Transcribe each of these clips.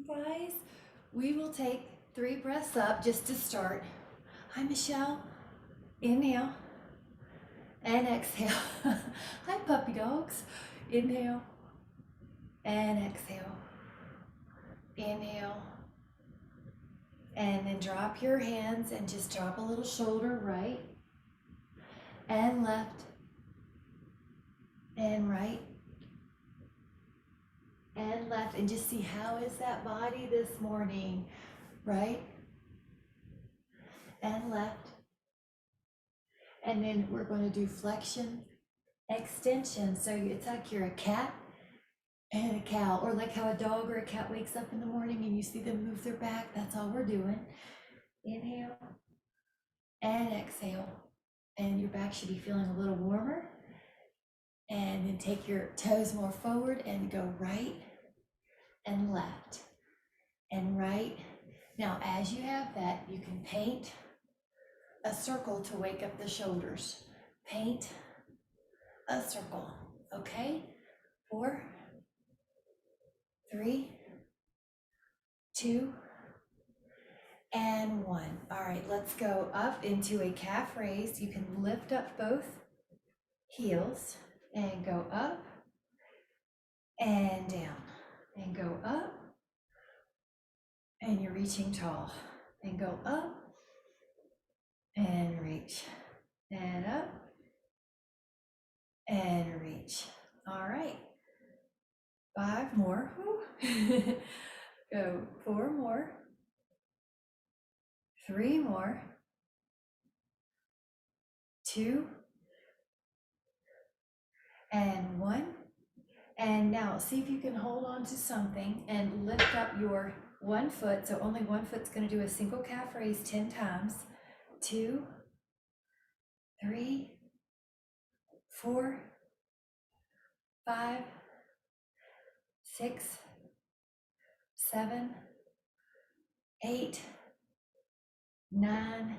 Guys, we will take 3 breaths up just to start. Hi, Michelle. Inhale and exhale. Hi, puppy dogs. Inhale and exhale. Inhale. And then drop your hands and just drop a little shoulder right and left and right and left, and just see how is that body this morning. Right and left. And then we're going to do flexion, extension. So it's like you're a cat and a cow, or like how a dog or a cat wakes up in the morning and you see them move their back. That's all we're doing. Inhale and exhale. And your back should be feeling a little warmer. And then take your toes more forward and go right and left and right. Now, as you have that, you can paint a circle to wake up the shoulders. Paint a circle, okay? 4, 3, 2, and 1. All right, let's go up into a calf raise. You can lift up both heels and go up and down and go up, and you're reaching tall, and go up and reach and up and reach. All right, 5 more. Go 4 more, 3 more, 2, and 1. And now see if you can hold on to something and lift up your one foot. So only one foot's going to do a single calf raise 10 times. 2, 3, 4, 5, 6, 7, 8, 9.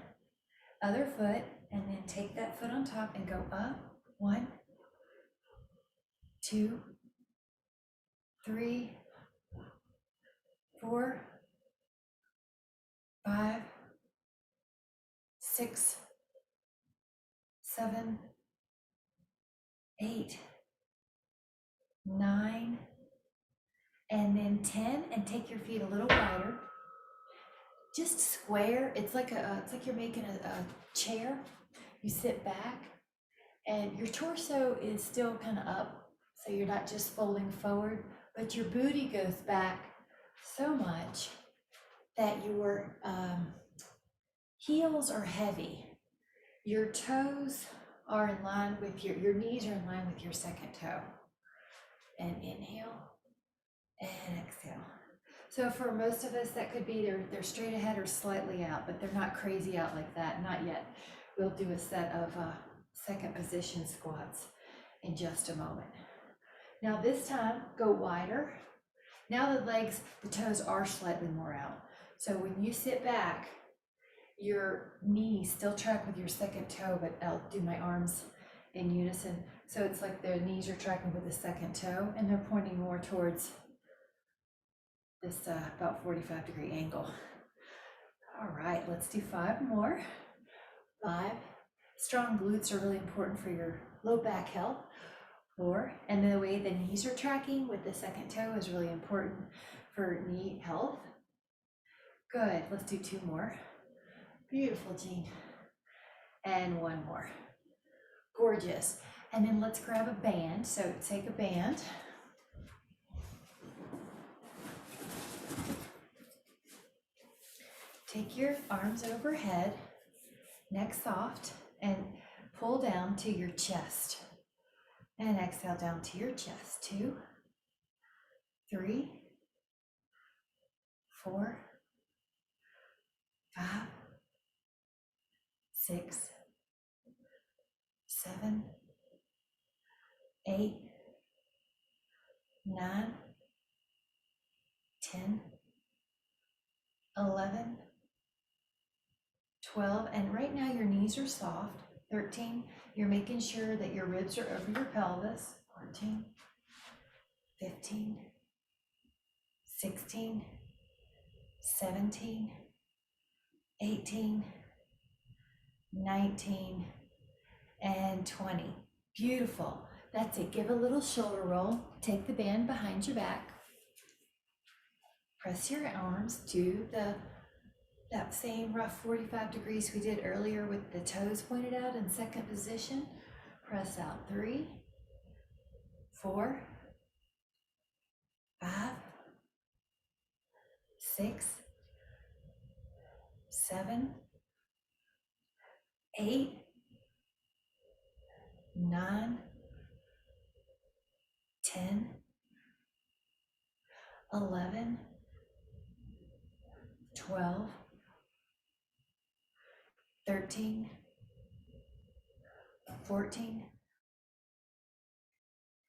Other foot, and then take that foot on top and go up. 1, 2, 3, 4, 5, 6, 7, 8, 9, and then 10. And take your feet a little wider. Just square. It's like you're making a chair. You sit back, and your torso is still kind of up, so you're not just folding forward, but your booty goes back so much that your heels are heavy. Your toes are in line with your knees are in line with your second toe. And inhale and exhale. So for most of us, that could be they're straight ahead or slightly out, but they're not crazy out like that, not yet. We'll do a set of second position squats in just a moment. Now this time, go wider. Now the legs, the toes are slightly more out. So when you sit back, your knees still track with your second toe, but I'll do my arms in unison. So it's like the knees are tracking with the second toe, and they're pointing more towards this about 45-degree angle. All right, let's do 5 more. 5. Strong glutes are really important for your low back health. 4. And the way the knees are tracking with the second toe is really important for knee health. Good, let's do 2 more. Beautiful, Jean. And 1 more. Gorgeous. And then let's grab a band. So take a band. Take your arms overhead, neck soft, and pull down to your chest. And exhale down to your chest. 2, 3, 4, 5, 6, 7, 8, 9, 10, 11, 12, and right now your knees are soft. 13, you're making sure that your ribs are over your pelvis. 14, 15, 16, 17, 18, 19, and 20. Beautiful. That's it. Give a little shoulder roll. Take the band behind your back. Press your arms. Do that same rough 45 degrees we did earlier with the toes pointed out in second position. Press out 3, 4, 5, 6, 7, 8, 9, 10, 11, 12, 13, 14,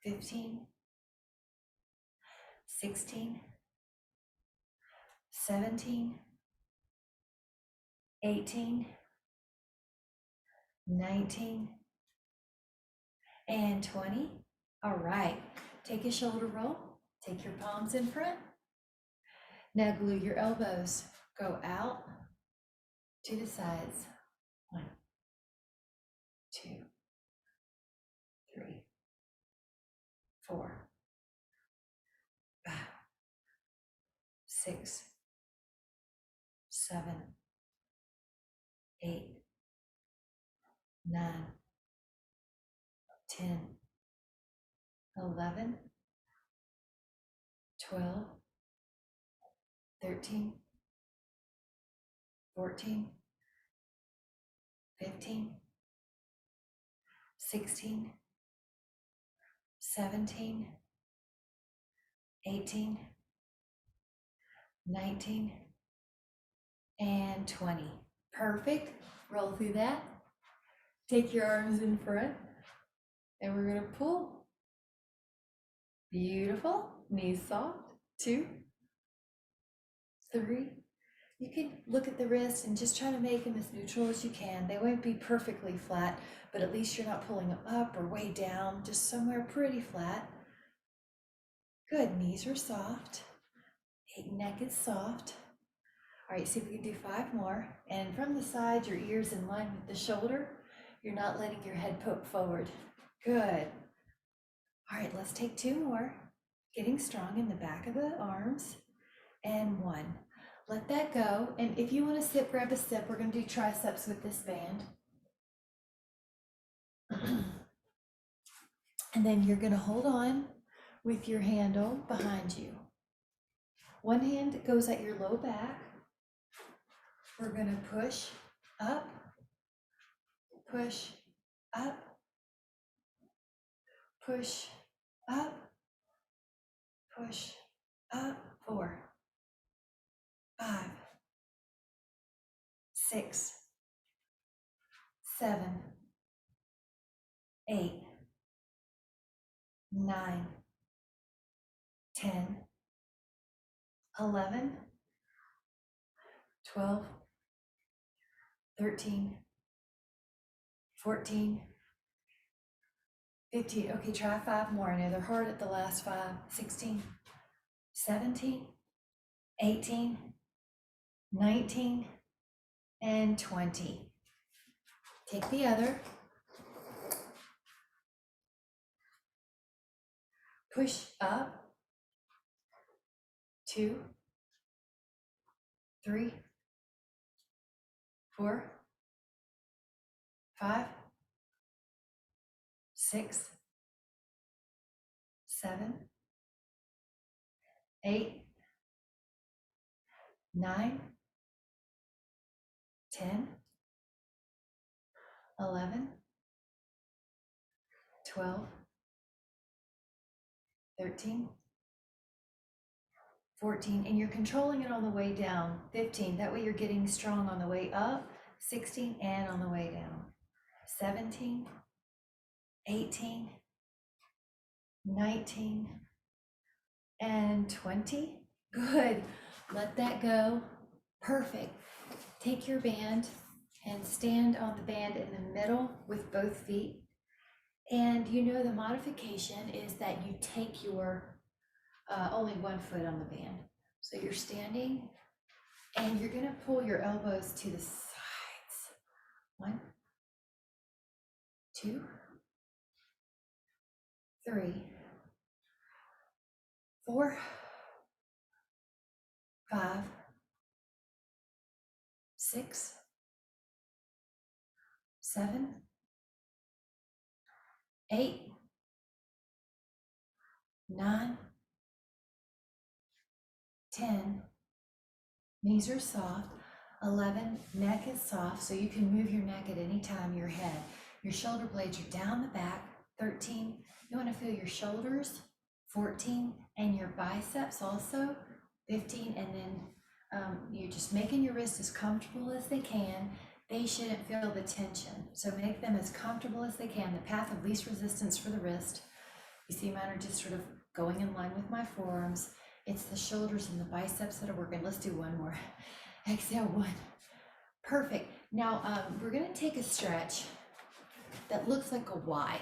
15, 16, 17, 18, 19, and 20. All right, take a shoulder roll, take your palms in front. Now glue your elbows, go out to the sides. 1, 2, 3, 4, 5, 6, 7, 8, 9, 10, 11, 12, 13, 14, 15, 16, 17, 18, 19, and 20. Perfect. Roll through that. Take your arms in front, and we're going to pull. Beautiful. Knees soft. 2, 3. You can look at the wrists and just try to make them as neutral as you can. They won't be perfectly flat, but at least you're not pulling them up or way down, just somewhere pretty flat. Good. Knees are soft. Neck is soft. All right, see if we can do 5 more. And from the side, your ears in line with the shoulder. You're not letting your head poke forward. Good. All right, let's take 2 more. Getting strong in the back of the arms. And 1. Let that go. And if you want to sip, grab a sip. We're going to do triceps with this band. And then you're going to hold on with your handle behind you. One hand goes at your low back. We're going to push up, push up, push up, push up. 4, 5, 6, 7, 8, 9, 10, 11, 12, 13, 14, 15. Okay, try 5 more. I know they're hard at the last 5. 16, 17, 18, 19, and 20. Take the other. Push up. 2, 3, 4, 5, 6, 7, 8, 9, 10, 11, 12, 13, 14, and you're controlling it on the way down. 15, that way you're getting strong on the way up. 16, and on the way down. 17, 18, 19, and 20. Good. Let that go. Perfect. Take your band and stand on the band in the middle with both feet. And you know the modification is that you take your only 1 foot on the band. So you're standing And you're gonna pull your elbows to the sides. 1, 2, 3, 4, 5, 6, 7, 8, 9, 10. Knees are soft. 11, neck is soft, so you can move your neck at any time, your head. Your shoulder blades are down the back. 13, you want to feel your shoulders. 14, and your biceps also. 15, and then you're just making your wrists as comfortable as they can. They shouldn't feel the tension, so make them as comfortable as they can. The path of least resistance for the wrist. You see mine are just sort of going in line with my forearms. It's the shoulders and the biceps that are working. Let's do one more. Exhale, 1. Perfect. Now we're gonna take a stretch that looks like a Y.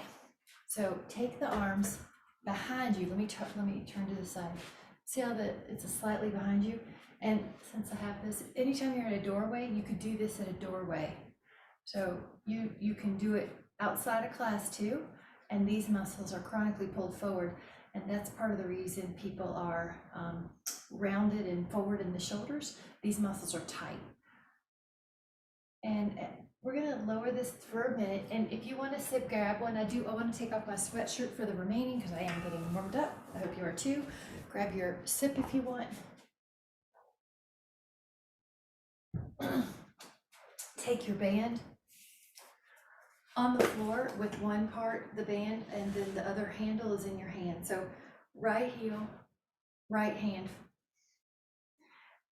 So take the arms behind you. Let me turn to the side. See how it's slightly behind you? And since I have this, anytime you're at a doorway, you could do this at a doorway. So you can do it outside of class too. And these muscles are chronically pulled forward. And that's part of the reason people are rounded and forward in the shoulders. These muscles are tight. And we're gonna lower this for a minute. And if you want to sit, grab one. I want to take off my sweatshirt for the remaining because I am getting warmed up. I hope you are too. Grab your sip if you want. Take your band on the floor with one part, the band, and then the other handle is in your hand. So right heel, right hand,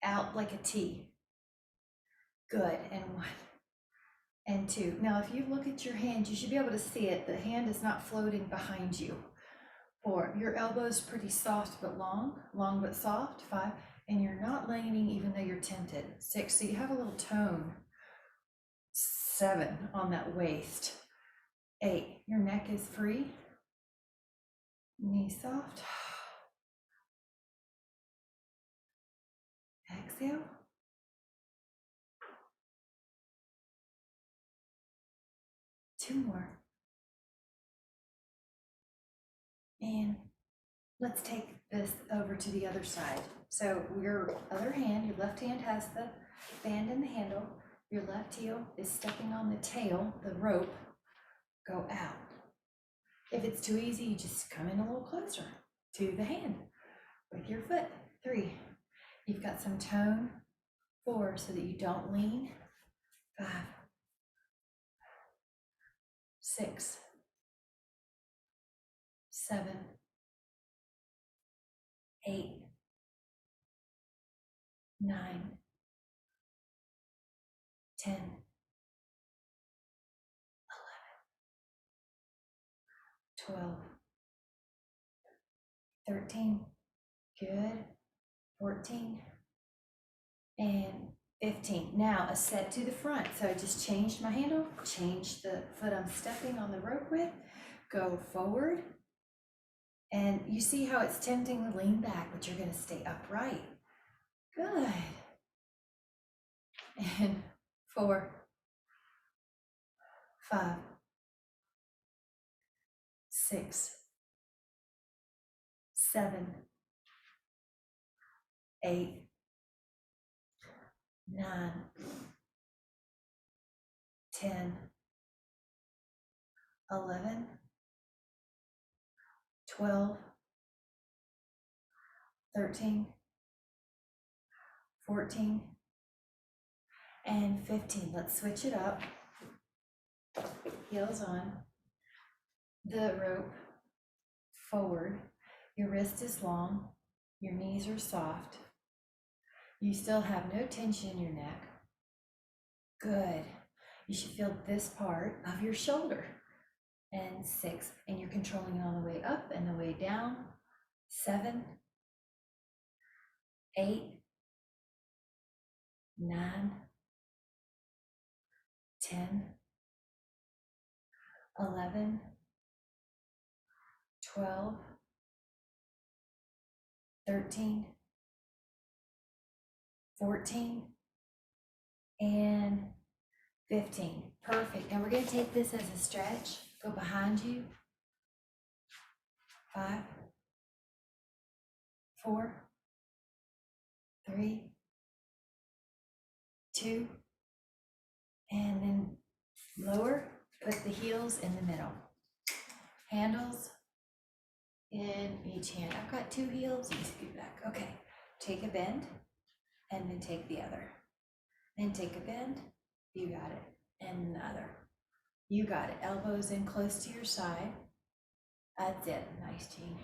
out like a T. Good, and 1, and 2. Now, if you look at your hand, you should be able to see it. The hand is not floating behind you. 4, your elbow is pretty soft but long but soft. 5, and you're not leaning even though you're tempted. 6, so you have a little tone. 7, on that waist. 8, your neck is free. Knee soft. Exhale. 2 more. And let's take this over to the other side. So your other hand, your left hand has the band and the handle. Your left heel is stepping on the tail, the rope. Go out. If it's too easy, you just come in a little closer to the hand with your foot. 3, you've got some tone. 4, so that you don't lean. 5, 6, 7, 8, 9, 10, 12, 13, good, 14, and 15. Now a set to the front. So I just changed my handle, changed the foot I'm stepping on the rope with, go forward. And you see how it's tempting to lean back, but you're gonna stay upright. Good. And 4, 5, 6, 7, 8, 9, 10, 11, 12, 13, 14, and 15. Let's switch it up. Heels on. The rope forward. Your wrist is long. Your knees are soft. You still have no tension in your neck. Good. You should feel this part of your shoulder. And 6, and you're controlling it on the way up and the way down. 7, 8, 9, 10, 11, 12, 13, 14, and 15. Perfect. And we're going to take this as a stretch. Go behind you. 5, 4, 3, 2, and then lower. Put the heels in the middle. Handles in each hand. I've got 2 heels. You scoot back. Okay. Take a bend and then take the other. Then take a bend. You got it. And the other. You got it. Elbows in close to your side. That's it. Nice, Jean.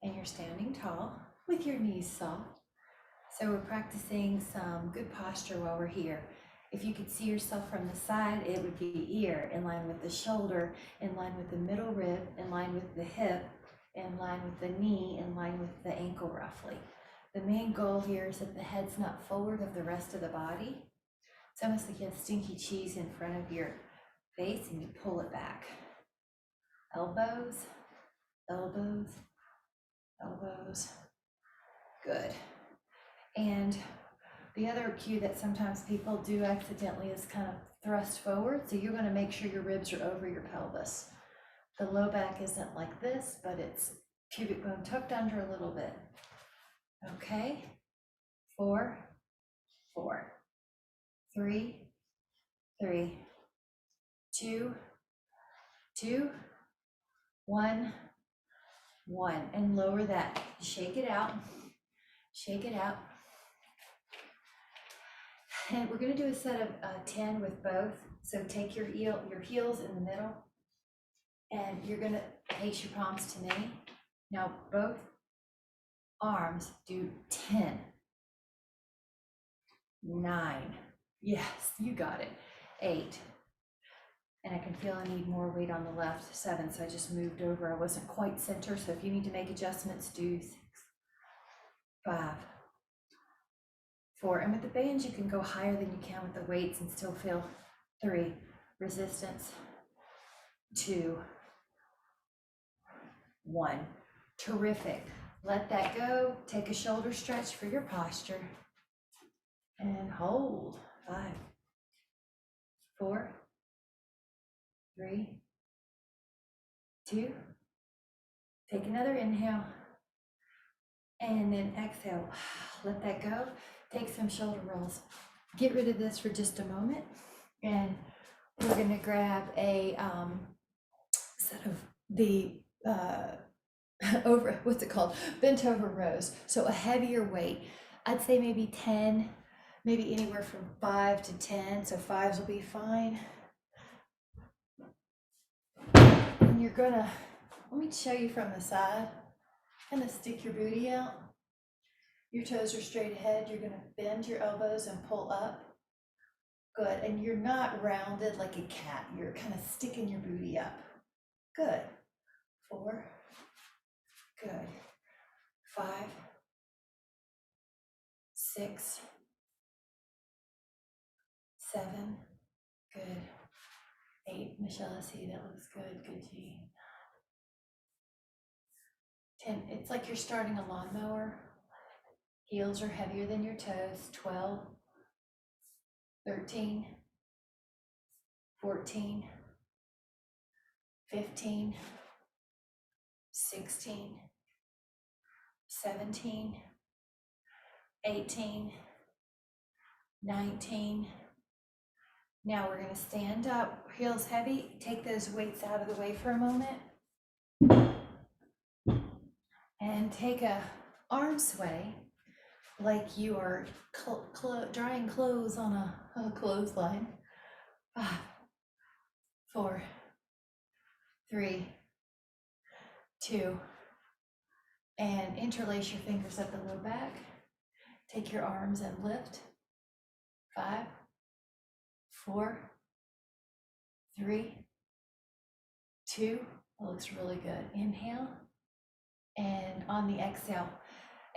And you're standing tall with your knees soft. So we're practicing some good posture while we're here. If you could see yourself from the side, it would be ear in line with the shoulder, in line with the middle rib, in line with the hip, in line with the knee, in line with the ankle roughly. The main goal here is that the head's not forward of the rest of the body. It's almost like you have stinky cheese in front of your face and you pull it back. Elbows, elbows, elbows. Good. And the other cue that sometimes people do accidentally is kind of thrust forward. So you're going to make sure your ribs are over your pelvis. The low back isn't like this, but it's pubic bone tucked under a little bit. Okay. 4, 4, 3, 3, 2, 2, 1, 1. And lower that. Shake it out. Shake it out. And we're going to do a set of 10 with both. So take your heels in the middle, and you're going to place your palms to knee. Now both arms do 10, 9. Yes, you got it. 8. And I can feel I need more weight on the left. 7. So I just moved over. I wasn't quite center. So if you need to make adjustments, do 6, 5, 4. And with the bands, you can go higher than you can with the weights and still feel 3. Resistance. 2, 1. Terrific. Let that go. Take a shoulder stretch for your posture. And hold. 5, 4, 3, 2. Take another inhale. And then exhale. Let that go. Take some shoulder rolls. Get rid of this for just a moment. And we're going to grab a set of the what's it called? Bent over rows. So a heavier weight. I'd say maybe 10, maybe anywhere from 5 to 10. So 5s will be fine. And you're gonna, let me show you from the side. Kind of stick your booty out. Your toes are straight ahead. You're gonna bend your elbows and pull up. Good. And you're not rounded like a cat. You're kind of sticking your booty up. Good. 4. Good. 5, 6, 7. Good. 8. Michelle, I see that looks good. Good, G. 10. It's like you're starting a lawnmower. Heels are heavier than your toes. 12, 13, 14, 15, 16, 17, 18, 19. Now we're going to stand up, heels heavy. Take those weights out of the way for a moment. And take a arm sway like you are drying clothes on a clothesline. 5, 4, 3, 2, and interlace your fingers at the low back. Take your arms and lift. 5, 4, 3, 2. That looks really good. Inhale. And on the exhale.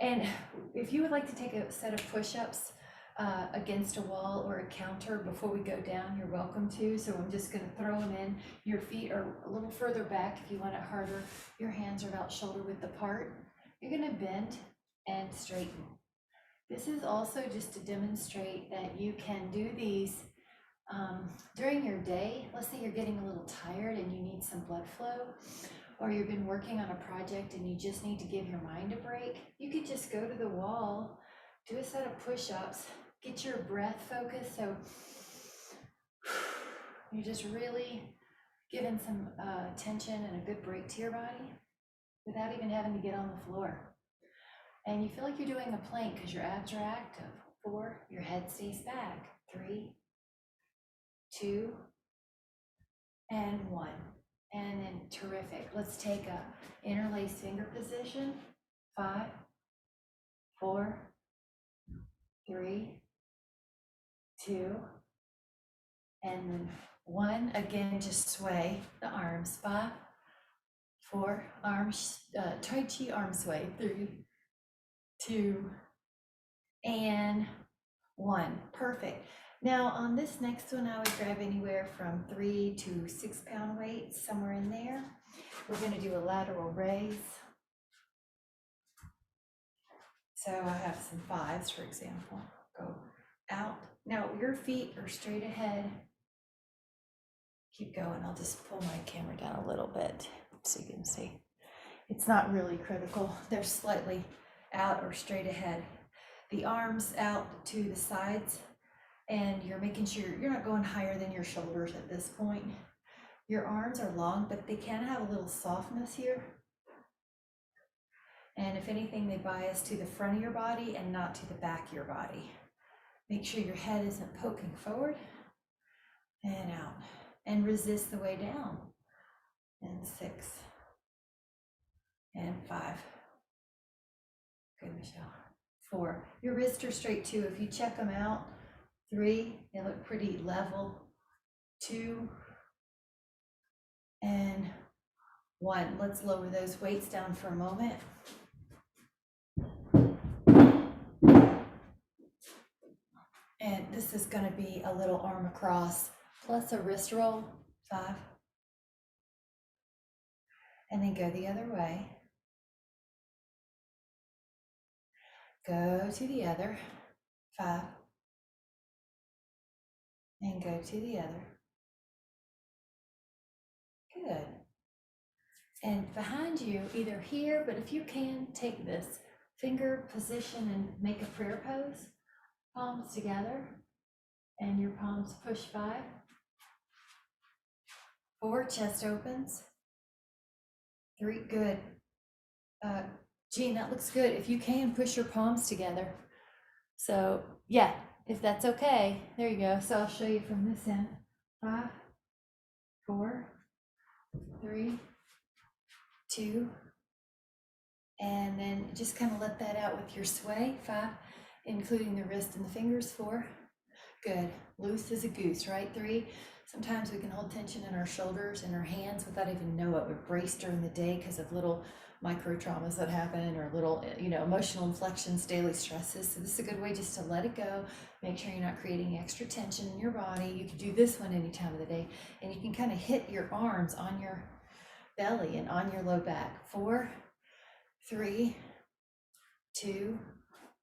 And if you would like to take a set of push-ups against a wall or a counter before we go down, you're welcome to. So I'm just going to throw them in. Your feet are a little further back if you want it harder. Your hands are about shoulder width apart. You're going to bend and straighten. This is also just to demonstrate that you can do these during your day. Let's say you're getting a little tired and you need some blood flow, or you've been working on a project and you just need to give your mind a break. You could just go to the wall, do a set of push-ups, get your breath focused. So you're just really giving some tension and a good break to your body without even having to get on the floor. And you feel like you're doing a plank because your abs are active. 4, your head stays back. 3, 2, and 1. And then terrific. Let's take a interlaced finger position. 5, 4, 3, 2, and then 1. Again, just sway the arms. 5, 4, arms, Tai Chi arm sway. 3, 2, and 1. Perfect. Now on this next one, I would grab anywhere from 3 to 6 pound weights, somewhere in there. We're going to do a lateral raise. So I have some 5s, for example. Go out. Now your feet are straight ahead. Keep going. I'll just pull my camera down a little bit so you can see. It's not really critical. They're slightly out or straight ahead. The arms out to the sides, and you're making sure you're not going higher than your shoulders at this point. Your arms are long, but they can have a little softness here. And if anything, they bias to the front of your body and not to the back of your body. Make sure your head isn't poking forward and out, and resist the way down. And 6, and 5. Good, Michelle. 4, your wrists are straight too. If you check them out, 3, they look pretty level. 2, and 1. Let's lower those weights down for a moment. And this is going to be a little arm across plus a wrist roll. 5. And then go the other way. Go to the other. 5. And go to the other. Good. And behind you, either here, but if you can, take this finger position and make a prayer pose. Palms together, and your palms push 5. 4, chest opens. 3, good. Jean, that looks good. If you can, push your palms together. So yeah, if that's okay, there you go. So I'll show you from this end. 5, 4, 3, 2, and then just kind of let that out with your sway. 5, including the wrist and the fingers. 4, good. Loose as a goose, right? 3, sometimes we can hold tension in our shoulders and our hands without even know it. We're braced during the day because of little micro traumas that happen, or little, emotional inflections, daily stresses. So this is a good way just to let it go. Make sure you're not creating extra tension in your body. You can do this one any time of the day, and you can kind of hit your arms on your belly and on your low back. 4, 3, 2,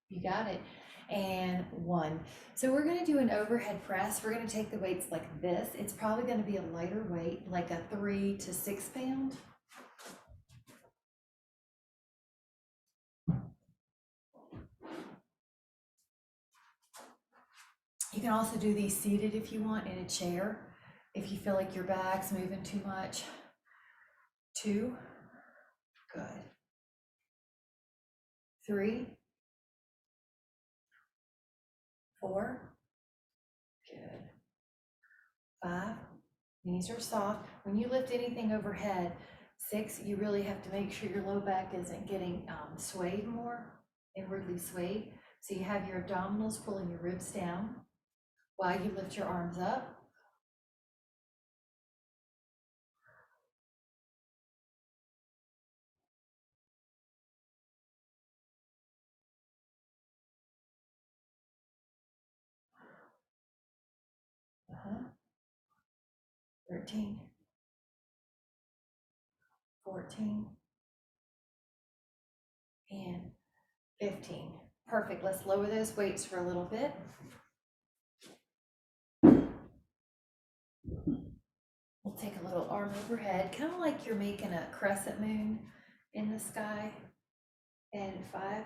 you got it, and 1. So we're going to do an overhead press. We're going to take the weights like this. It's probably going to be a lighter weight, like a 3 to 6 pound. You can also do these seated if you want, in a chair, if you feel like your back's moving too much. 2, good. 3, 4, good. 5, knees are soft. When you lift anything overhead, 6, you really have to make sure your low back isn't getting swayed more, inwardly swayed. So you have your abdominals pulling your ribs down while you lift your arms up. Uh-huh. 13, 14, and 15. Perfect. Let's lower those weights for a little bit. We'll take a little arm overhead, kind of like you're making a crescent moon in the sky. And 5,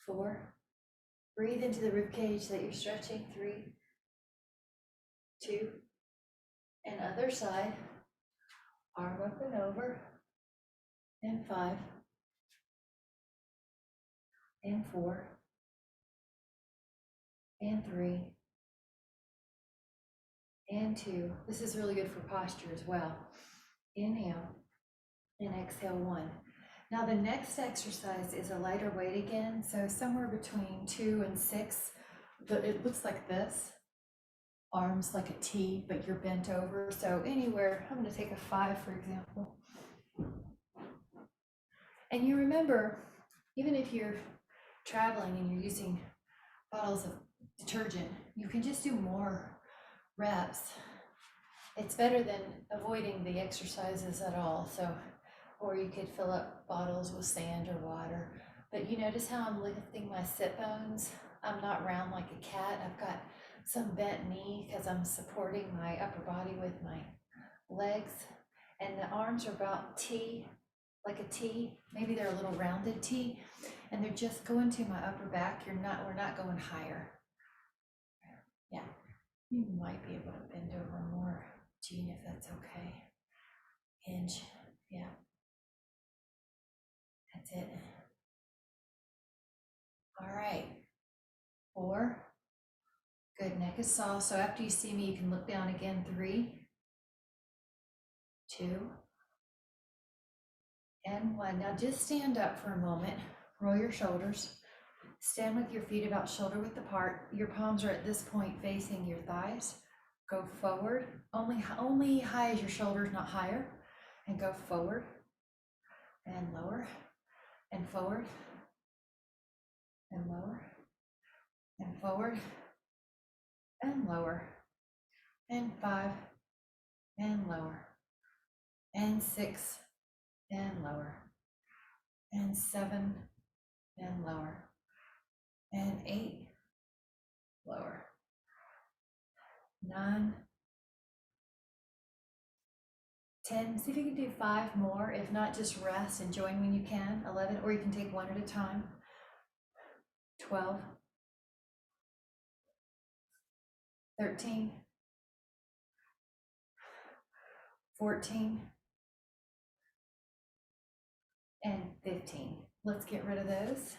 4, breathe into the rib cage that you're stretching. 3, 2, and other side, arm up and over. And 5, and 4, and 3, and 2. This is really good for posture as well. Inhale and exhale 1. Now the next exercise is a lighter weight again. So somewhere between 2 and 6, but it looks like this. Arms like a T, but you're bent over. So anywhere, I'm going to take a 5, for example. And you remember, even if you're traveling and you're using bottles of detergent, you can just do more reps. It's better than avoiding the exercises at all. So, or you could fill up bottles with sand or water. But you notice how I'm lifting my sit bones? I'm not round like a cat. I've got some bent knee because I'm supporting my upper body with my legs. And the arms are about T, like a T. Maybe they're a little rounded T. And they're just going to my upper back. We're not going higher. Yeah, you might be able to bend over more, Jean, if that's okay. Hinge, yeah. That's it. All right, 4. Good, neck is soft. So after you see me, you can look down again. 3, 2, and 1. Now just stand up for a moment. Roll your shoulders. Stand with your feet about shoulder width apart. Your palms are at this point facing your thighs. Go forward. Only high as your shoulders, not higher. And go forward and lower and forward and lower and forward and lower and 5 and lower and 6 and lower and 7 and lower and 8 lower, 9, 10. See if you can do 5 more. If not, just rest and join when you can. 11, or you can take one at a time. 12, 13, 14, and 15. Let's get rid of those.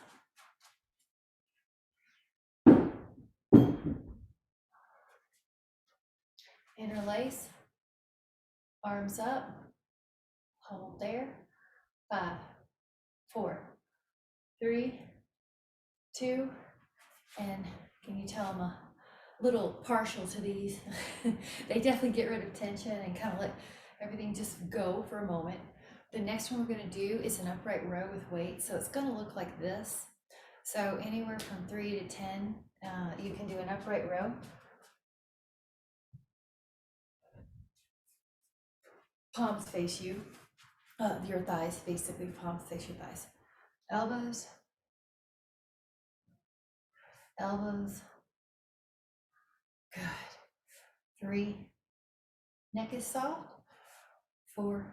Interlace, arms up, hold there. 5, 4, 3, 2, and can you tell I'm a little partial to these? They definitely get rid of tension and kind of let everything just go for a moment. The next one we're going to do is an upright row with weight. So it's going to look like this. So anywhere from 3 to 10, you can do an upright row. Palms face you, your thighs, basically palms face your thighs. Elbows, elbows. Good. 3, neck is soft. 4,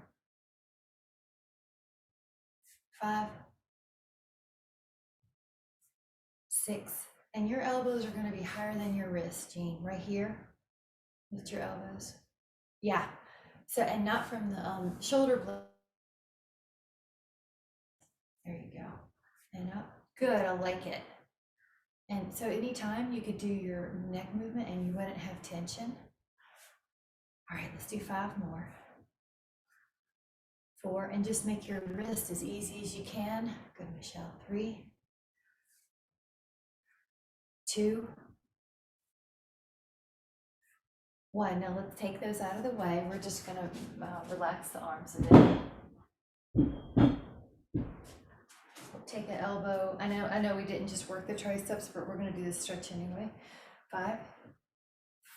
5, 6, and your elbows are going to be higher than your wrists, Jean, right here. Lift your elbows. Yeah. So, and not from the shoulder blade. There you go. And up. Good. I like it. And so anytime you could do your neck movement and you wouldn't have tension. All right, let's do 5 more. 4, and just make your wrist as easy as you can. Good, Michelle. 3, 2, 1. Now let's take those out of the way. We're just gonna relax the arms a bit. We'll take an elbow. I know we didn't just work the triceps, but we're gonna do this stretch anyway. 5,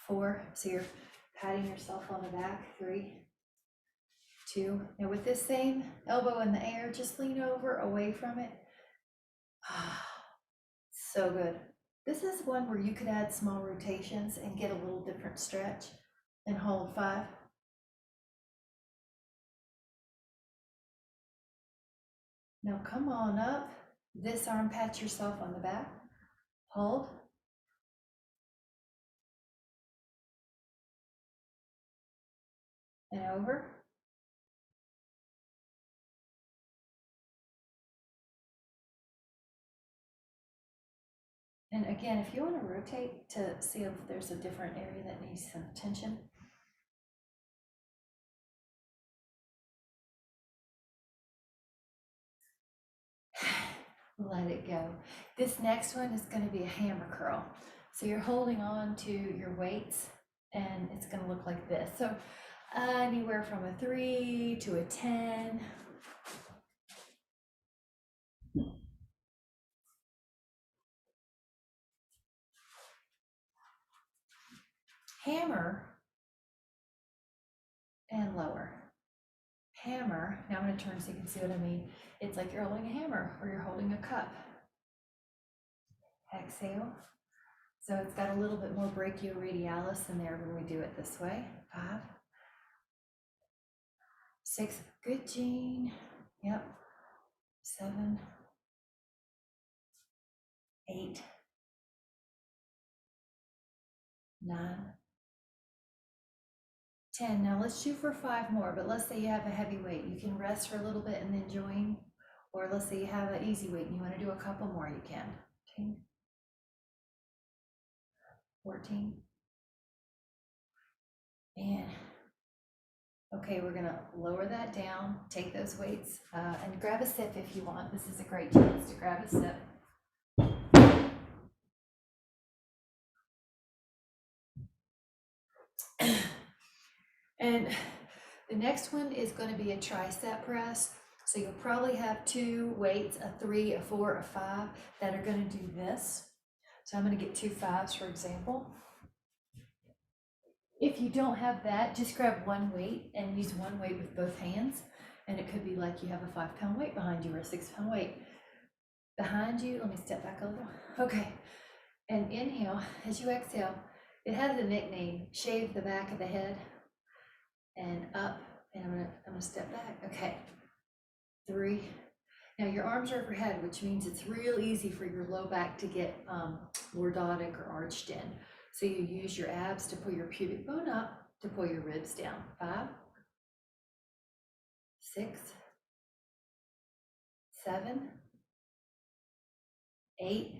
4. So you're patting yourself on the back. 3, 2. Now with this same elbow in the air, just lean over, away from it. So good. This is one where you could add small rotations and get a little different stretch and hold 5. Now come on up. This arm, pat yourself on the back. Hold. And over. And again, if you want to rotate to see if there's a different area that needs some tension. Let it go. This next one is going to be a hammer curl. So you're holding on to your weights and it's going to look like this. So anywhere from a 3 to a 10. Hammer and lower. Hammer. Now I'm going to turn so you can see what I mean. It's like you're holding a hammer or you're holding a cup. Exhale. So it's got a little bit more brachioradialis in there when we do it this way. 5, 6, good, Jean. Yep. 7, 8, 9, 10. Now let's shoot for 5 more, but let's say you have a heavy weight. You can rest for a little bit and then join. Or let's say you have an easy weight and you want to do a couple more, you can. 13, 14. And okay, we're gonna lower that down, take those weights, and grab a sip if you want. This is a great chance to grab a sip. And the next one is going to be a tricep press. So you'll probably have 2 weights, a 3, a 4, a 5, that are going to do this. So I'm going to get 2 5s, for example. If you don't have that, just grab 1 weight and use 1 weight with both hands. And it could be like you have a 5-pound weight behind you or a 6-pound weight behind you. Let me step back a little. Okay. And inhale as you exhale. It has a nickname, shave the back of the head. And up, and I'm gonna step back. Okay, 3. Now your arms are overhead, which means it's real easy for your low back to get lordotic or arched in. So you use your abs to pull your pubic bone up, to pull your ribs down. 5, 6, 7, 8,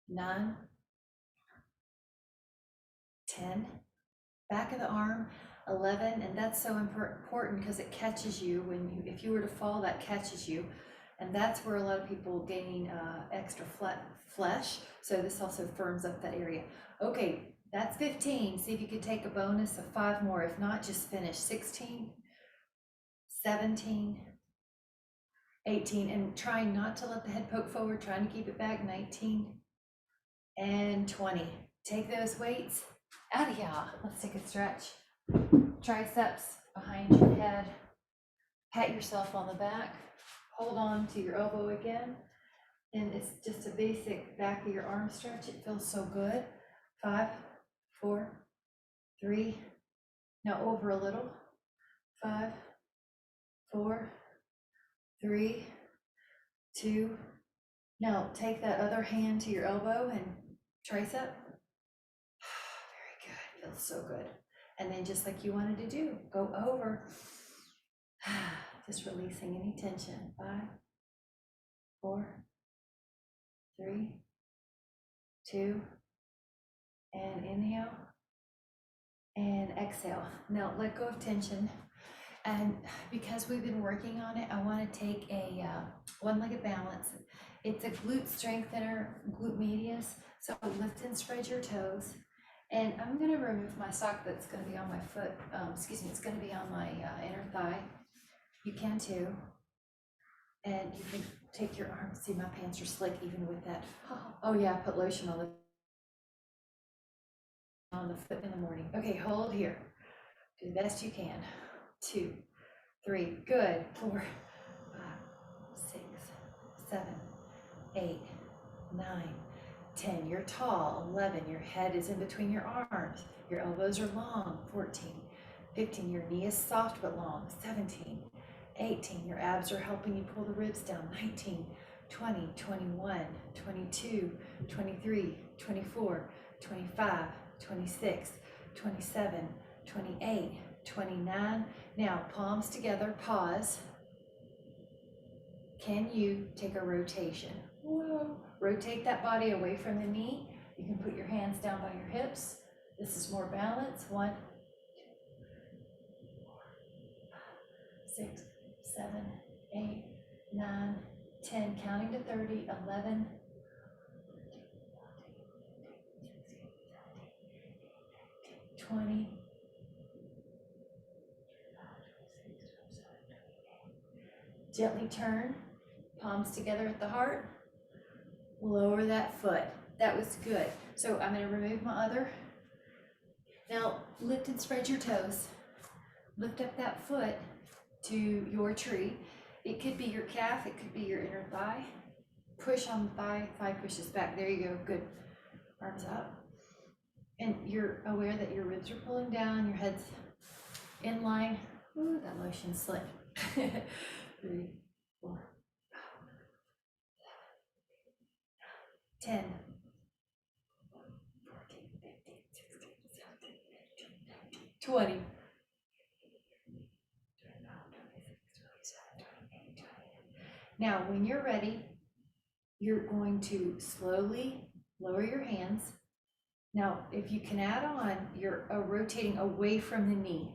9, 10. Back of the arm, 11, and that's so important because it catches you when you, if you were to fall, that catches you, and that's where a lot of people gain extra flesh. So this also firms up that area. Okay, that's 15. See if you could take a bonus of 5 more. If not, just finish. 16, 17, 18, and trying not to let the head poke forward, trying to keep it back. 19 and 20. Take those weights. Out of here. Let's take a stretch. Triceps behind your head. Pat yourself on the back. Hold on to your elbow again. And it's just a basic back of your arm stretch. It feels so good. 5, 4, 3. Now over a little. 5, 4, 3, 2. Now take that other hand to your elbow and tricep. Feels so good. And then just like you wanted to do, go over. Just releasing any tension. 5, 4, 3, 2, and inhale and exhale. Now let go of tension. And because we've been working on it, I want to take a one-legged balance. It's a glute strengthener, glute medius. So lift and spread your toes. And I'm going to remove my sock that's going to be on my foot. It's going to be on my inner thigh. You can too. And you can take your arm. See, my pants are slick even with that. Oh yeah, put lotion on the foot in the morning. Okay, hold here. Do the best you can. 2, 3, good. 4, 5, 6, 7, 8, 9, 10, you're tall. 11, your head is in between your arms. Your elbows are long. 14, 15, your knee is soft but long. 17, 18, your abs are helping you pull the ribs down. 19, 20, 21, 22, 23, 24, 25, 26, 27, 28, 29. Now, palms together, pause. Can you take a rotation? Whoa. Rotate that body away from the knee. You can put your hands down by your hips. This is more balance. 1, 2, 3, 4, 5, 6, 7, 8, 9, 10. Counting to 30, 11, 20, 25, 26, 27, 28. Gently turn, palms together at the heart. Lower that foot. That was good. So I'm going to remove my other. Now lift and spread your toes. Lift up that foot to your tree. It could be your calf, it could be your inner thigh. Push on the thigh, thigh pushes back. There you go, good. Arms up. And you're aware that your ribs are pulling down, your head's in line. Ooh, that motion slipped. 3, 4, 10, 14, 15, 16, 17, 18, 19, 20, 25, 26, 27, 28, 29. Now, when you're ready, you're going to slowly lower your hands. Now, if you can add on, you're rotating away from the knee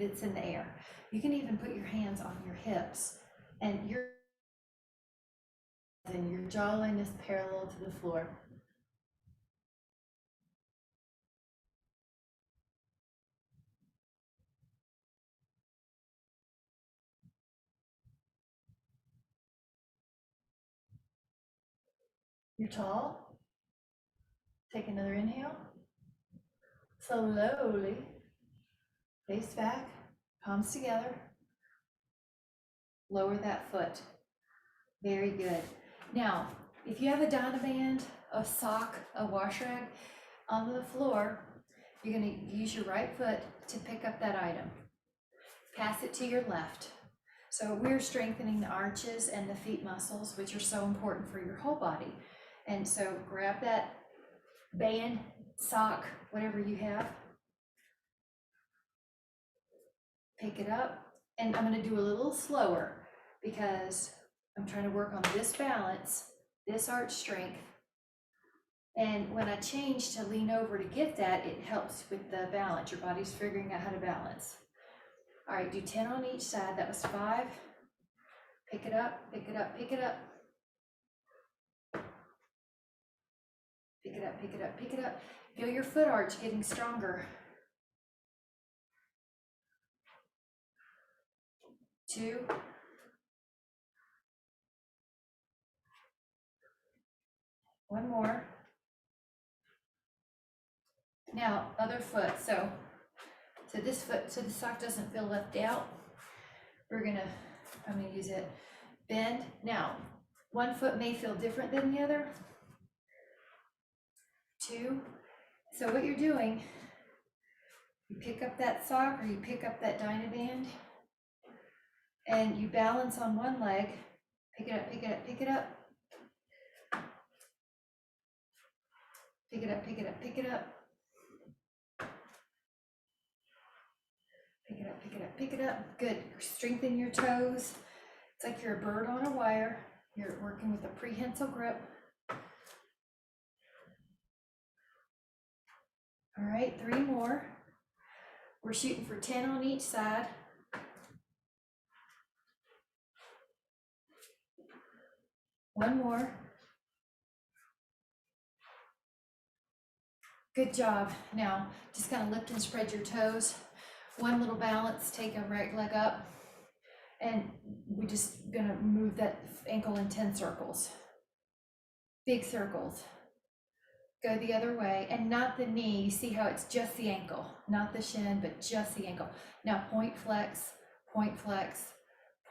that's in the air. You can even put your hands on your hips, and your jawline is parallel to the floor. You're tall. Take another inhale. Slowly, face back, palms together. Lower that foot. Very good. Now, if you have a Dynaband, a sock, a wash rag on the floor, you're going to use your right foot to pick up that item. Pass it to your left. So we're strengthening the arches and the feet muscles, which are so important for your whole body. And so grab that band, sock, whatever you have. Pick it up. And I'm going to do a little slower because I'm trying to work on this balance, this arch strength. And when I change to lean over to get that, it helps with the balance. Your body's figuring out how to balance. All right, do 10 on each side. That was 5. Pick it up, pick it up, pick it up. Pick it up, pick it up, pick it up. Feel your foot arch getting stronger. 2. One more. Now, other foot. So this foot, so the sock doesn't feel left out. I'm gonna use it. Bend. Now, one foot may feel different than the other. 2. So what you're doing, you pick up that sock or you pick up that Dynaband and you balance on one leg. Pick it up, pick it up, pick it up. Pick it up, pick it up, pick it up. Pick it up, pick it up, pick it up. Good. Strengthen your toes. It's like you're a bird on a wire. You're working with a prehensile grip. All right, 3 more. We're shooting for 10 on each side. One more. Good job. Now, just kind of lift and spread your toes. One little balance, take a right leg up. And we're just gonna move that ankle in 10 circles. Big circles. Go the other way, and not the knee. You see how it's just the ankle, not the shin, but just the ankle. Now point flex, point flex,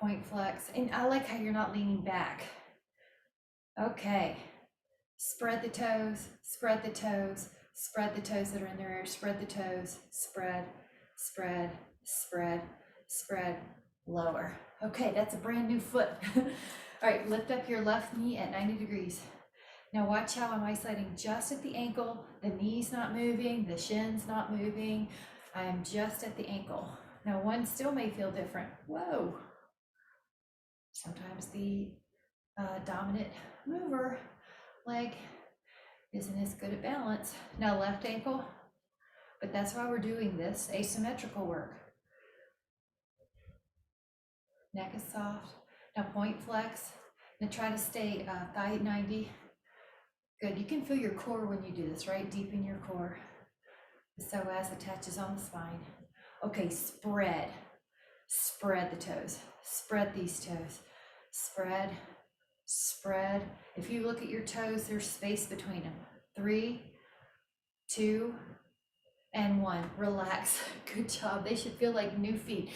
point flex. And I like how you're not leaning back. Okay, Spread the toes, spread the toes, spread the toes that are in their air, spread the toes, spread, spread, spread, spread, lower. Okay, that's a brand new foot. All right, lift up your left knee at 90 degrees. Now watch how I'm isolating just at the ankle, the knee's not moving, the shin's not moving. I'm just at the ankle. Now one still may feel different. Whoa. Sometimes the dominant mover leg isn't as good at balance. Now left ankle, but that's why we're doing this asymmetrical work. Neck is soft. Now point flex. Now try to stay thigh at 90. Good, you can feel your core when you do this, right? Deepen your core. The psoas attaches on the spine. Okay, spread. Spread the toes. Spread these toes. Spread, spread. If you look at your toes, there's space between them. 3, 2, and 1. Relax. Good job. They should feel like new feet.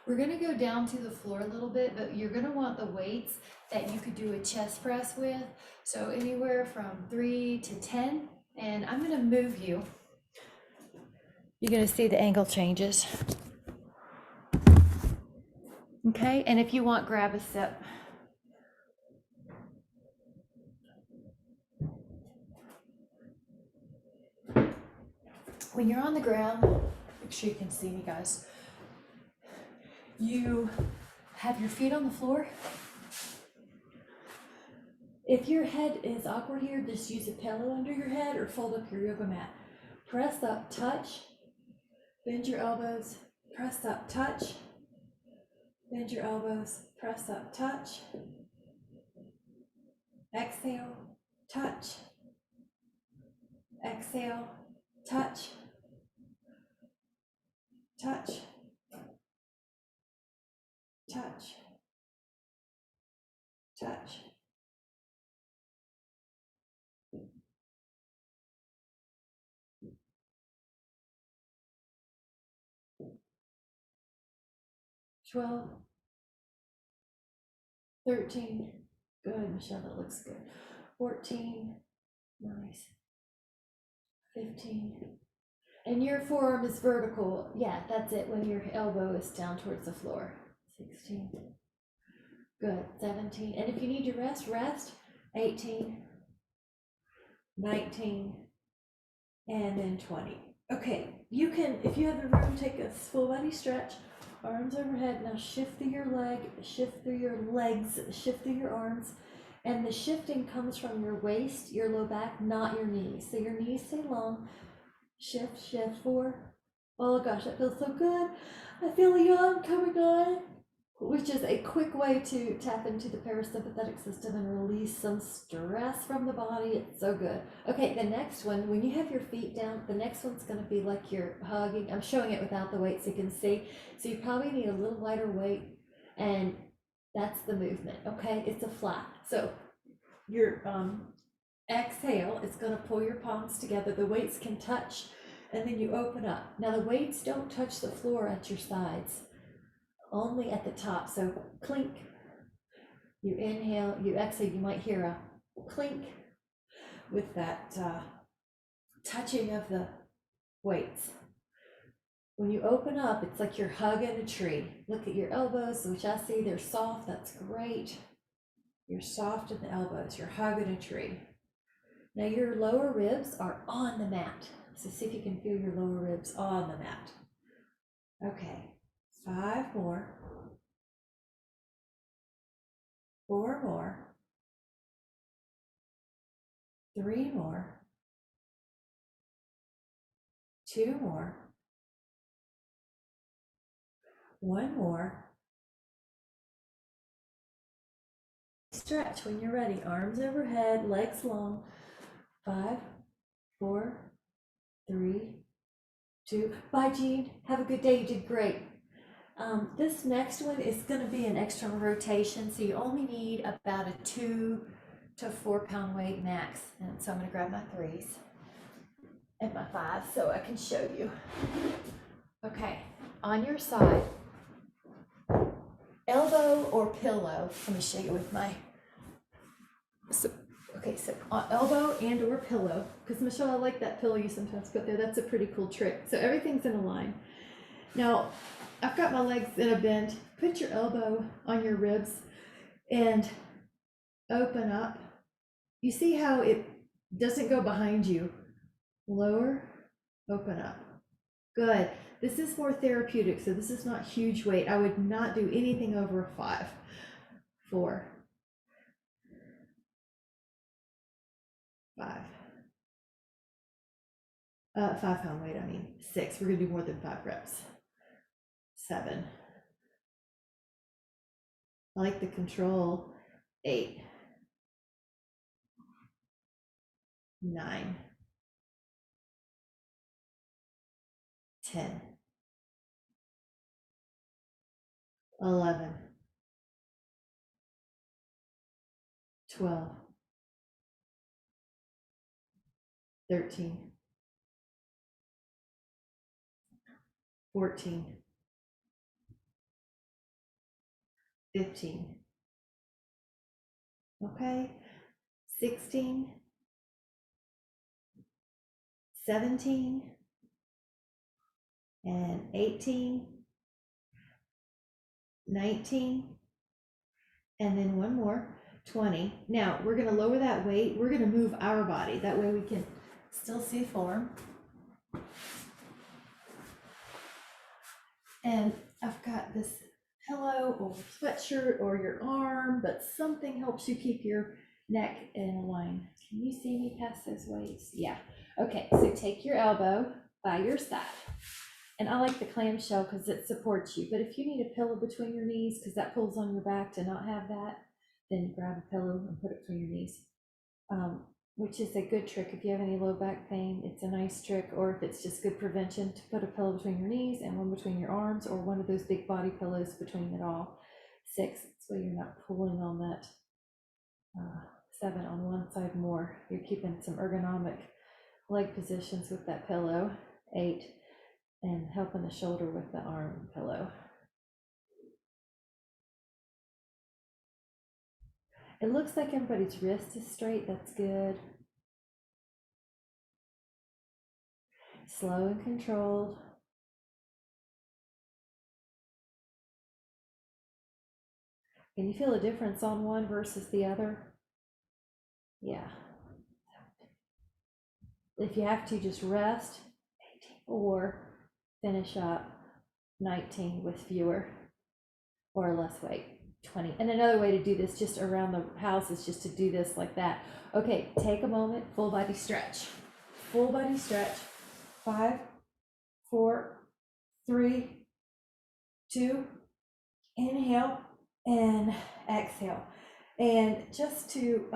We're going to go down to the floor a little bit, but you're going to want the weights that you could do a chest press with. So anywhere from 3 to 10. And I'm going to move you. You're going to see the angle changes. Okay, and if you want, grab a step. When you're on the ground, make sure you can see me, guys. You have your feet on the floor. If your head is awkward here, just use a pillow under your head or fold up your yoga mat. Press up, touch, bend your elbows, press up, touch, bend your elbows, press up, touch, exhale, touch, exhale, touch, touch, touch, touch. Twelve, 13, good, Michelle, that looks good. 14, nice. 15, and your forearm is vertical. Yeah, that's it, when your elbow is down towards the floor. 16, good. 17, and if you need to rest, rest. 18, 19, and then 20. Okay, you can, if you have the room, take a full body stretch, arms overhead. Now shift through your leg, shift through your legs, shift through your arms. And the shifting comes from your waist, your low back, not your knees. So your knees stay long. Shift, shift, 4. Oh gosh, that feels so good. I feel a yawn coming on, which is a quick way to tap into the parasympathetic system and release some stress from the body. It's so good. Okay, the next one, when you have your feet down, the next one's going to be like you're hugging. I'm showing it without the weight so you can see. So you probably need a little lighter weight, and that's the movement. Okay, it's a flat. So your exhale is going to pull your palms together. The weights can touch, and then you open up. Now the weights don't touch the floor at your sides, only at the top. So clink, you inhale, you exhale, you might hear a clink with that touching of the weights. When you open up, it's like you're hugging a tree. Look at your elbows, which I see they're soft. That's great. You're soft in the elbows. You're hugging a tree. Now your lower ribs are on the mat. So see if you can feel your lower ribs on the mat. Okay, 5 more. 4 more. 3 more. 2 more. 1 more. Stretch when you're ready. Arms overhead, legs long. 5, 4, 3, 2. Bye, Jean. Have a good day. You did great. This next one is going to be an external rotation, so you only need about a 2 to 4 pound weight max. And so I'm going to grab my 3s and my 5s so I can show you. Okay, on your side, elbow or pillow. Let me show you with my, Okay, so elbow and or pillow, because Michelle, I like that pillow you sometimes put there. That's a pretty cool trick. So everything's in a line. Now, I've got my legs in a bend. Put your elbow on your ribs and open up. You see how it doesn't go behind you. Lower, open up. Good. This is more therapeutic, so this is not huge weight. I would not do anything over a 5, 4, 5. 5-pound weight, I mean 6. We're gonna do more than 5 reps. 7. I like the control. 8, 9, 10, 11, 12, 13, 14, 15. Okay, 16, 17, and 18, 19, and then one more, 20. Now we're going to lower that weight. We're going to move our body. That way we can still see form. And I've got this pillow or sweatshirt or your arm, but something helps you keep your neck in a line. Can you see me past those weights? Yeah. Okay, so take your elbow by your side. And I like the clamshell because it supports you. But if you need a pillow between your knees, because that pulls on your back to not have that, then grab a pillow and put it between your knees. Which is a good trick if you have any low back pain. It's a nice trick, or if it's just good prevention, to put a pillow between your knees and one between your arms, or one of those big body pillows between it all. 6, so you're not pulling on that. 7 on one side more. You're keeping some ergonomic leg positions with that pillow. 8, and helping the shoulder with the arm pillow. It looks like everybody's wrist is straight. That's good. Slow and controlled. Can you feel a difference on one versus the other? Yeah. If you have to, just rest, 18, or finish up 19 with fewer or less weight, 20. And another way to do this just around the house is just to do this like that. Okay, take a moment, full body stretch. Full body stretch. 5, 4, 3, 2, inhale and exhale. And just to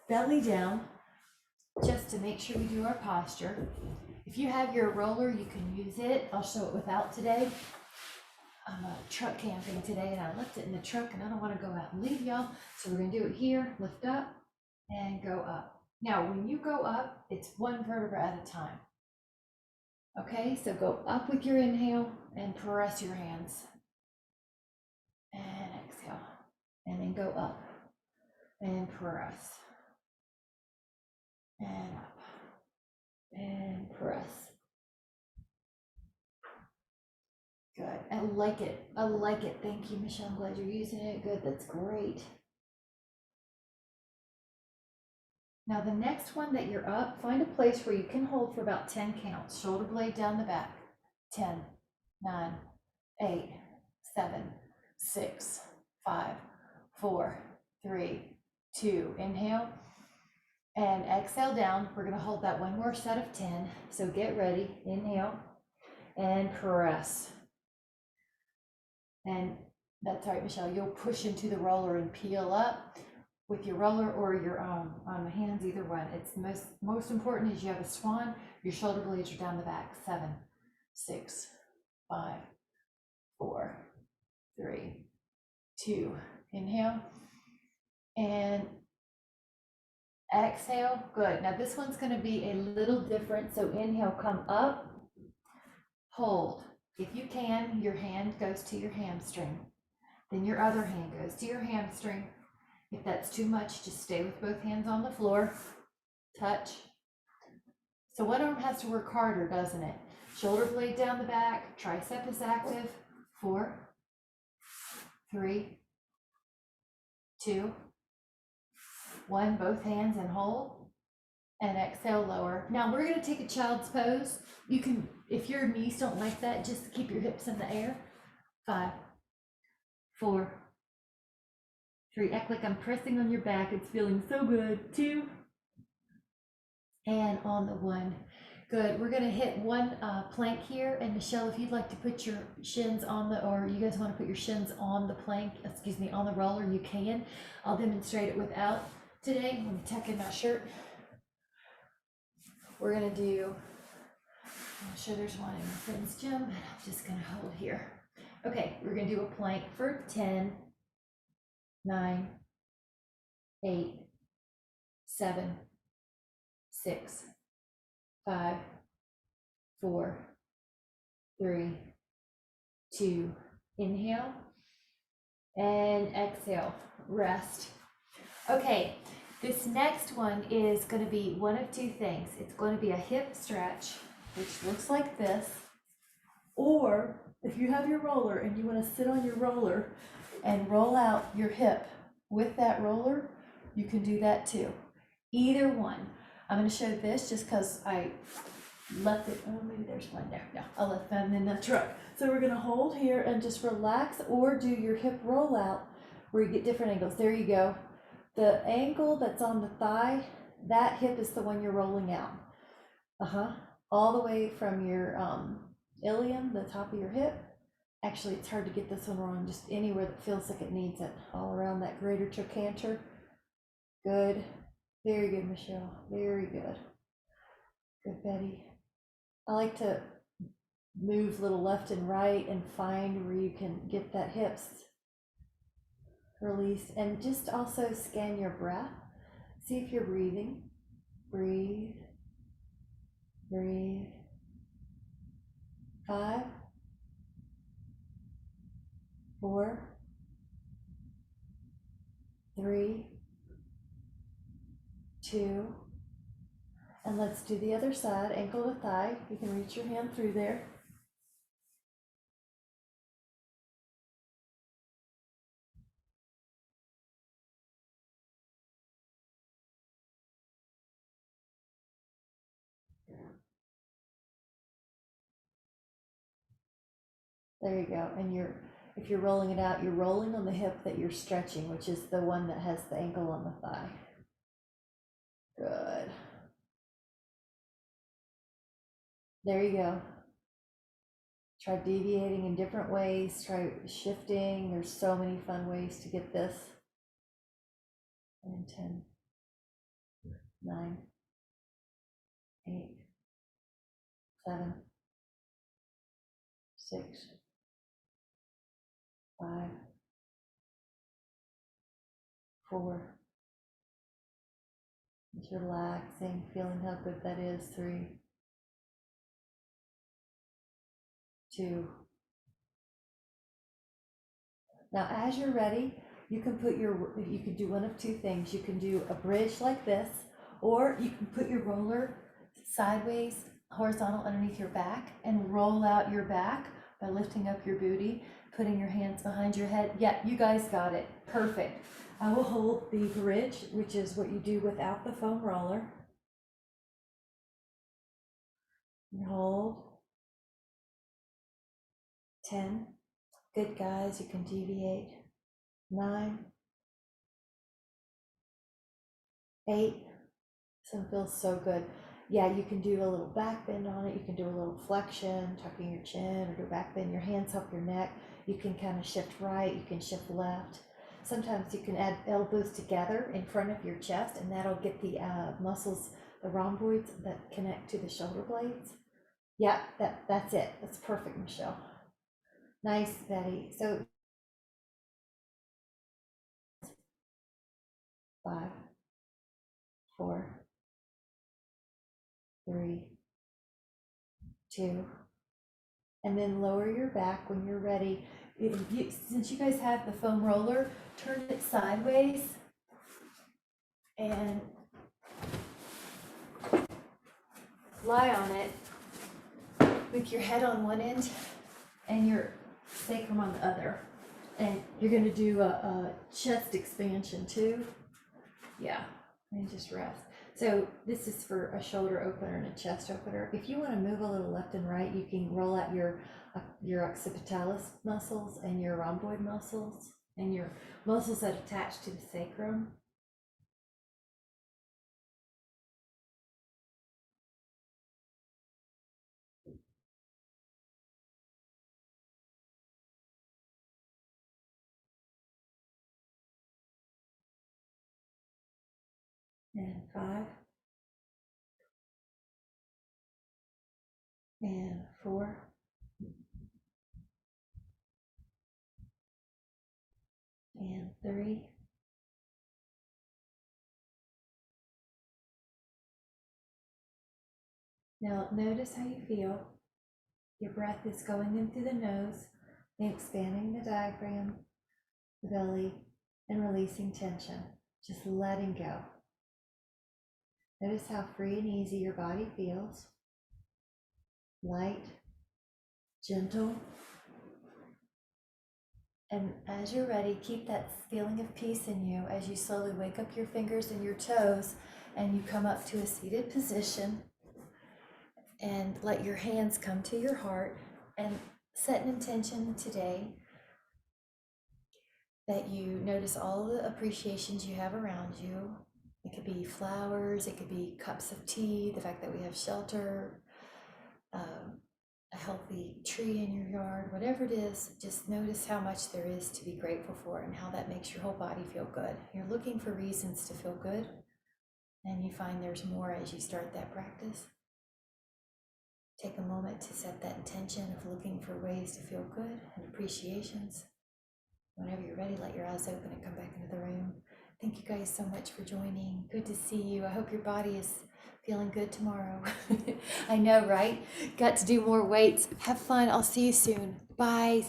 belly down, just to make sure we do our posture. If you have your roller, you can use it. I'll show it without today. I'm truck camping today and I left it in the truck and I don't want to go out and leave y'all. So we're going to do it here, lift up and go up. Now, when you go up, it's one vertebra at a time. Okay, so go up with your inhale and press your hands. And exhale. And then go up and press. And up. And press. Good. I like it. I like it. Thank you, Michelle. I'm glad you're using it. Good. That's great. Now, the next one that you're up, find a place where you can hold for about 10 counts. Shoulder blade down the back. 10, 9, 8, 7, 6, 5, 4, 3, 2. Inhale and exhale down. We're going to hold that one more set of 10. So get ready. Inhale and press. And that's right, Michelle. You'll push into the roller and peel up with your roller or your on the hands, either one. It's most important is you have a swan. Your shoulder blades are down the back. 7, 6, 5, 4, 3, 2. Inhale and exhale. Good. Now this one's going to be a little different. So inhale, come up, hold. If you can, your hand goes to your hamstring. Then your other hand goes to your hamstring. If that's too much, just stay with both hands on the floor, touch. So one arm has to work harder, doesn't it? Shoulder blade down the back, tricep is active. 4, 3, 2, 1, both hands and hold. And exhale, lower. Now we're gonna take a child's pose. You can, if your knees don't like that, just keep your hips in the air. 5, 4, 3, act like I'm pressing on your back. It's feeling so good. 2, and on the 1. Good. We're gonna hit one plank here. And Michelle, if you'd like to put your shins on the, or you guys want to put your shins on the plank, excuse me, on the roller, you can. I'll demonstrate it without today. Let me tuck in my shirt. We're gonna do, I'm sure there's one in my friend's gym, but I'm just gonna hold here. Okay, we're gonna do a plank for 10, 9, 8, 7, 6, 5, 4, 3, 2, inhale, and exhale, rest. Okay, this next one is going to be one of two things. It's going to be a hip stretch, which looks like this, or if you have your roller and you want to sit on your roller and roll out your hip with that roller, you can do that too. Either one. I'm going to show this just because I left it. Oh, maybe there's one there. No, I left them in the truck. So we're going to hold here and just relax, or do your hip roll out where you get different angles. There you go. The angle that's on the thigh, that hip is the one you're rolling out. All the way from your ilium, the top of your hip. Actually, it's hard to get this one wrong, just anywhere that feels like it needs it. All around that greater trochanter. Good. Very good, Michelle. Very good. Good, Betty. I like to move a little left and right and find where you can get that hips released, and just also scan your breath. See if you're breathing. Breathe. Breathe. 5, 4, 3, 2, and let's do the other side, ankle to thigh. You can reach your hand through there. There you go. And if you're rolling it out, you're rolling on the hip that you're stretching, which is the one that has the ankle on the thigh. Good. There you go. Try deviating in different ways. Try shifting. There's so many fun ways to get this. And 10, 9, 8, 7, 6, 5, 4. Just relaxing, feeling how good that is. 3, 2. Now, as you're ready, you can do one of two things. You can do a bridge like this, or you can put your roller sideways, horizontal underneath your back, and roll out your back by lifting up your booty, putting your hands behind your head. Yeah, you guys got it. Perfect. I will hold the bridge, which is what you do without the foam roller. And hold. 10. Good, guys. You can deviate. 9, 8. This one feels so good. Yeah, you can do a little back bend on it. You can do a little flexion, tucking your chin, or do back bend. Your hands help your neck. You can kind of shift right. You can shift left. Sometimes you can add elbows together in front of your chest, and that'll get the muscles, the rhomboids that connect to the shoulder blades. Yeah, that's it. That's perfect, Michelle. Nice, Betty. So 5, 4, 3, 2, and then lower your back when you're ready. Since you guys have the foam roller, turn it sideways and lie on it with your head on one end and your sacrum on the other. And you're going to do a chest expansion too. Yeah, and just rest. So this is for a shoulder opener and a chest opener. If you want to move a little left and right, you can roll out your occipitalis muscles and your rhomboid muscles and your muscles that attach to the sacrum. And 5 and 4 and 3 Now notice how you feel. Your breath is going in through the nose and expanding the diaphragm, the belly, and releasing tension. Just letting go. Notice how free and easy your body feels. Light, gentle. And as you're ready, keep that feeling of peace in you as you slowly wake up your fingers and your toes and you come up to a seated position and let your hands come to your heart and set an intention today that you notice all the appreciations you have around you. It could be flowers, it could be cups of tea, the fact that we have shelter, a healthy tree in your yard, whatever it is, just notice how much there is to be grateful for and how that makes your whole body feel good. You're looking for reasons to feel good, and you find there's more as you start that practice. Take a moment to set that intention of looking for ways to feel good and appreciations. Whenever you're ready, let your eyes open and come back into the room. Thank you guys so much for joining. Good to see you. I hope your body is feeling good tomorrow. I know, right? Got to do more weights. Have fun. I'll see you soon. Bye. See